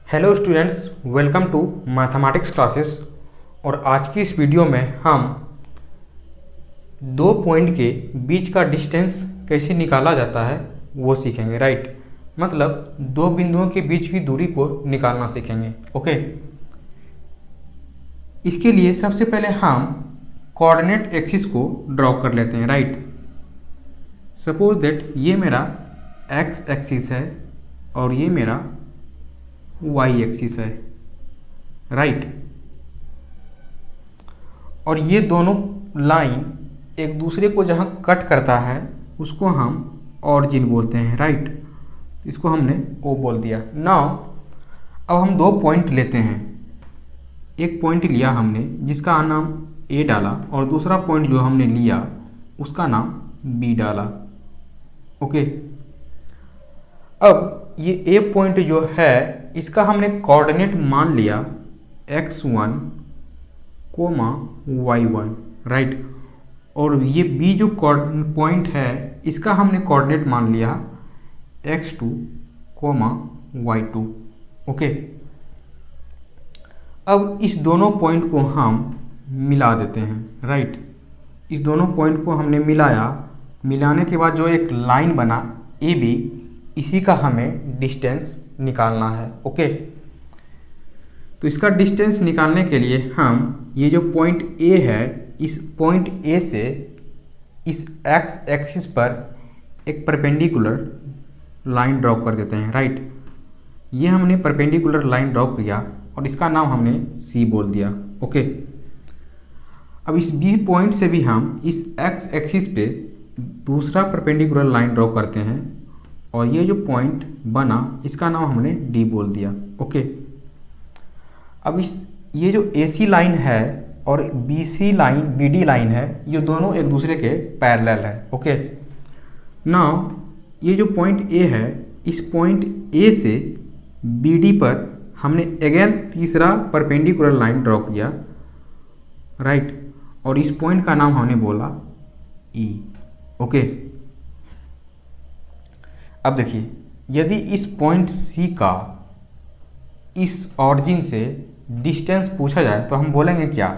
Hello students, welcome to mathematics classes. और आज की इस वीडियो में हम दो पॉइंट के बीच का डिस्टेंस कैसे निकाला जाता है वो सीखेंगे। राइट, मतलब दो बिंदुओं के बीच की दूरी को निकालना सीखेंगे। ओके, इसके लिए सबसे पहले हम कोऑर्डिनेट एक्सिस को ड्रॉ कर लेते हैं। राइट, सपोज दैट ये मेरा एक्स एक्सिस है और ये मेरा वाई एक्सिस है। राइट, और ये दोनों लाइन एक दूसरे को जहाँ कट करता है उसको हम ऑरिजिन बोलते हैं। राइट, इसको हमने ओ बोल दिया। नाउ अब हम दो पॉइंट लेते हैं। एक पॉइंट लिया हमने जिसका नाम ए डाला और दूसरा पॉइंट जो हमने लिया उसका नाम बी डाला। ओके, अब ये ए पॉइंट जो है इसका हमने कोऑर्डिनेट मान लिया x1 कोमा y1। राइट, और ये बी जो पॉइंट है इसका हमने कोऑर्डिनेट मान लिया x2 कोमा y2। ओके, अब इस दोनों पॉइंट को हम मिला देते हैं। राइट, इस दोनों पॉइंट को हमने मिलाया, मिलाने के बाद जो एक लाइन बना ए बी, इसी का हमें डिस्टेंस निकालना है। ओके, तो इसका डिस्टेंस निकालने के लिए हम ये जो पॉइंट ए है इस पॉइंट ए से इस एक्स एक्सिस पर एक परपेंडिकुलर लाइन ड्रॉ कर देते हैं। राइट, ये हमने परपेंडिकुलर लाइन ड्रॉ किया और इसका नाम हमने सी बोल दिया। ओके, अब इस बी पॉइंट से भी हम इस एक्स एक्सिस पे दूसरा परपेंडिकुलर लाइन ड्रॉ करते हैं और ये जो पॉइंट बना इसका नाम हमने डी बोल दिया। ओके, अब ये जो AC लाइन है और BC लाइन BD लाइन है ये दोनों एक दूसरे के पैरेलल है। ओके, नाउ ये जो पॉइंट A है इस पॉइंट A से BD पर हमने अगेन तीसरा परपेंडिकुलर लाइन ड्रॉ किया। राइट, और इस पॉइंट का नाम हमने बोला E। ओके, अब देखिए यदि इस पॉइंट C का इस ऑरिजिन से डिस्टेंस पूछा जाए तो हम बोलेंगे क्या,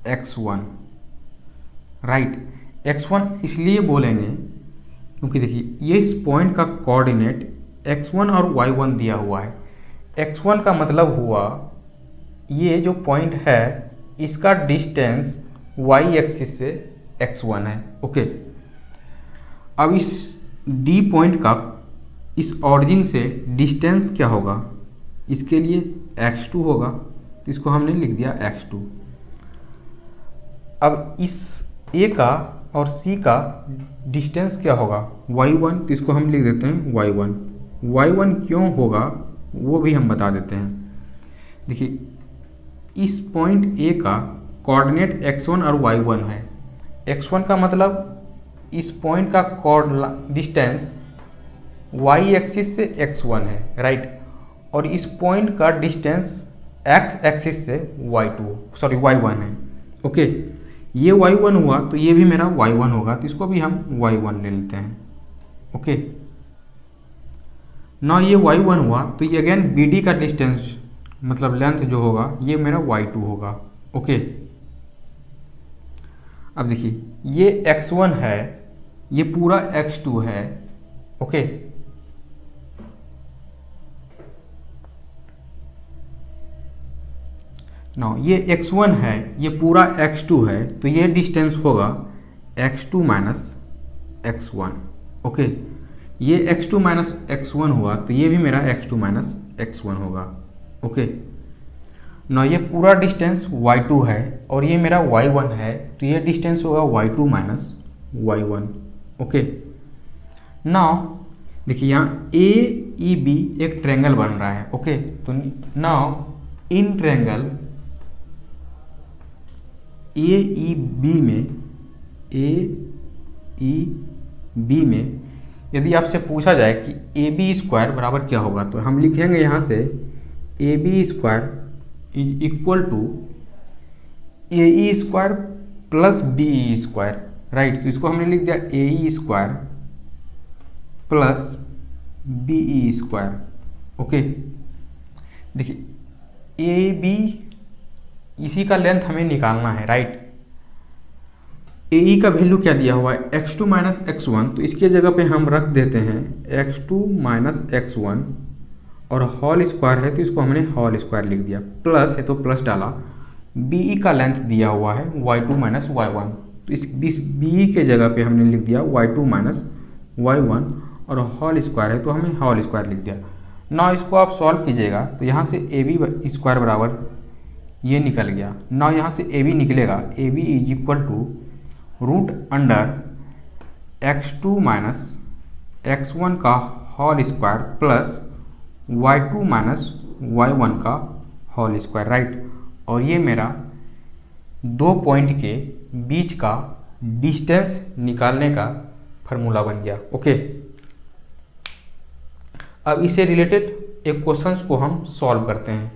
x1। राइट, x1 इसलिए बोलेंगे क्योंकि देखिए ये इस पॉइंट का कोऑर्डिनेट x1 और y1 दिया हुआ है। x1 का मतलब हुआ ये जो पॉइंट है इसका डिस्टेंस y एक्सिस से x1 है। ओके, अब इस D पॉइंट का इस ऑरिजिन से डिस्टेंस क्या होगा, इसके लिए x2 होगा तो इसको हमने लिख दिया x2। अब इस A का और C का डिस्टेंस क्या होगा y1 तो इसको हम लिख देते हैं y1। y1 क्यों होगा वो भी हम बता देते हैं। देखिए इस पॉइंट A का कोऑर्डिनेट x1 और y1 है। x1 का मतलब इस पॉइंट का डिस्टेंस y एक्सिस से x1 है। राइट, और इस पॉइंट का डिस्टेंस x एक्सिस से y1 है। ओके, ये y1 हुआ तो ये भी मेरा y1 होगा तो इसको भी हम y1 ले लेते हैं। ओके, ना ये y1 हुआ तो ये अगेन BD का डिस्टेंस मतलब लेंथ जो होगा ये मेरा y2 होगा। ओके, अब देखिए ये x1 है ये पूरा x2 है। ओके, नाउ ये x1 है ये पूरा x2 है तो ये डिस्टेंस होगा x2 माइनस x1। ओके, ये x2 माइनस x1 हुआ तो ये भी मेरा x2 माइनस x1 होगा। ओके, ना ये पूरा डिस्टेंस y2 है और ये मेरा y1 है तो ये डिस्टेंस होगा y2 minus y1। Okay, now देखिए यहाँ AEB एक ट्रायंगल बन रहा है। ओके, तो नाउ इन ट्रायंगल AEB में यदि आपसे पूछा जाए कि AB स्क्वायर बराबर क्या होगा तो हम लिखेंगे यहाँ से AB square is equal to AE square plus BE square. Right, तो इसको हमने लिख दिया AE square plus BE square. Okay, देखिए ए बी इसी का लेंथ हमें निकालना है, राइट। ए ई का वैल्यू क्या दिया हुआ है, x2 माइनस x1, तो इसके जगह पे हम रख देते हैं x2 माइनस x1 और होल स्क्वायर है तो इसको हमने होल स्क्वायर लिख दिया, प्लस है तो प्लस डाला। बी ई का लेंथ दिया हुआ है y2 माइनस y1, तो इस बी ई के जगह पे हमने लिख दिया y2 माइनस y1 और होल स्क्वायर है तो हमें होल स्क्वायर लिख दिया। ना इसको आप सॉल्व कीजिएगा तो यहाँ से ए बी स्क्वायर बराबर ये निकल गया। ना यहाँ से ए बी निकलेगा, A B is equal to root under x2 minus x1 का whole square plus y2 minus y1 का होल स्क्वायर, राइट। और ये मेरा 2 पॉइंट के बीच का डिस्टेंस निकालने का फार्मूला बन गया, ओके। अब इससे रिलेटेड एक क्वेश्चंस को हम सॉल्व करते हैं।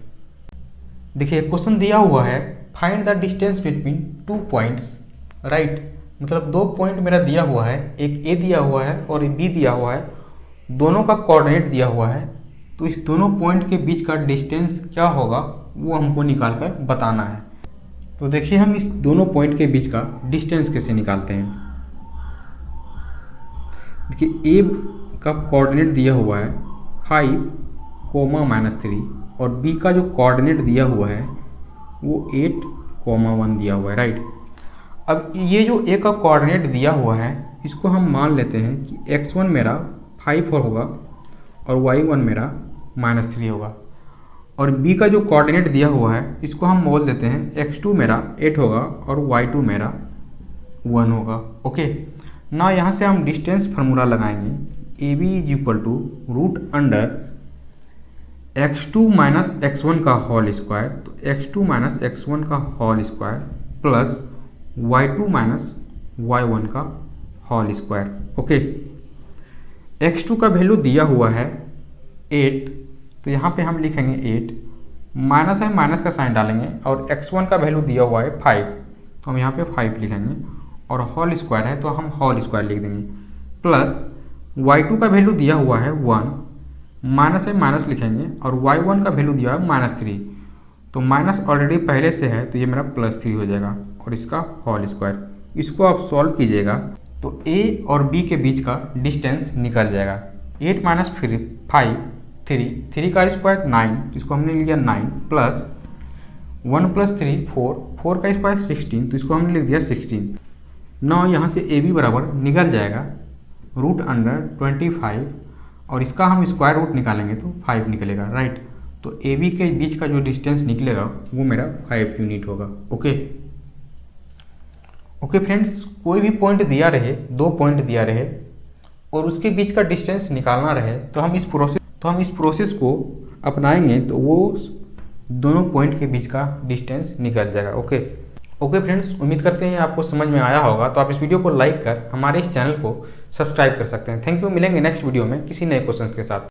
देखिए क्वेश्चन दिया हुआ है find the distance between 2 points, right. मतलब 2 पॉइंट मेरा दिया हुआ है, एक ए दिया हुआ है और एक बी दिया हुआ है, दोनों का कोऑर्डिनेट दिया हुआ है। तो इस दोनों पॉइंट के बीच का डिस्टेंस क्या होगा वो हमको निकाल कर बताना है। तो देखिए हम इस दोनों पॉइंट के बीच का डिस्टेंस कैसे निकालते हैं। देखिए ए का कोऑर्डिनेट दिया हुआ है 5, -3 और बी का जो कोऑर्डिनेट दिया हुआ है वो 8, 1 दिया हुआ है, राइट। अब ये जो ए का कोऑर्डिनेट दिया हुआ है इसको हम मान लेते हैं कि x1 मेरा 5 होगा और y1 मेरा -3 होगा, और b का जो कोऑर्डिनेट दिया हुआ है इसको हम बोल देते हैं x2 मेरा 8 होगा और y2 मेरा 1 होगा, ओके। ना यहाँ से हम डिस्टेंस फार्मूला लगाएंगे, A B is equal to root under x2 minus x1 का होल स्क्वायर, तो x2 माइनस x1 का whole square plus y2 minus y1 का होल स्क्वायर, ओके। x2 का वैल्यू दिया हुआ है 8, तो यहाँ पे हम लिखेंगे 8, माइनस है माइनस का साइन डालेंगे, और x1 का वैल्यू दिया हुआ है 5, तो हम यहाँ पे 5 लिखेंगे, और होल स्क्वायर है तो हम होल स्क्वायर लिख देंगे, प्लस y2 का वैल्यू दिया हुआ है 1, माइनस है माइनस लिखेंगे, और y1 का वैल्यू दिया है -3, तो माइनस ऑलरेडी पहले से है तो ये मेरा +3 हो जाएगा, और इसका होल स्क्वायर। इसको आप सॉल्व कीजिएगा तो a और b के बीच का डिस्टेंस निकल जाएगा। 8 माइनस 5 3 का स्क्वायर 9, इसको हमने लिया 9, प्लस 1 प्लस 3 4 का स्क्वायर 16, तो इसको हमने लिख दिया 16। ना यहाँ से ए बी बराबर निकल जाएगा रूट अंडर 25, और इसका हम स्क्वायर रूट निकालेंगे तो 5 निकलेगा, राइट। तो ए बी के बीच का जो डिस्टेंस निकलेगा वो मेरा 5 यूनिट होगा, ओके। ओके फ्रेंड्स, कोई भी पॉइंट दिया रहे, 2 पॉइंट दिया रहे और उसके बीच का डिस्टेंस निकालना रहे तो हम इस प्रोसेस को अपनाएंगे तो वो दोनों पॉइंट के बीच का डिस्टेंस निकल जाएगा, ओके। ओके फ्रेंड्स, उम्मीद करते हैं आपको समझ में आया होगा। तो आप इस वीडियो को लाइक कर हमारे इस चैनल को सब्सक्राइब कर सकते हैं। Thank you. मिलेंगे नेक्स्ट वीडियो में किसी नए क्वेश्चन के साथ।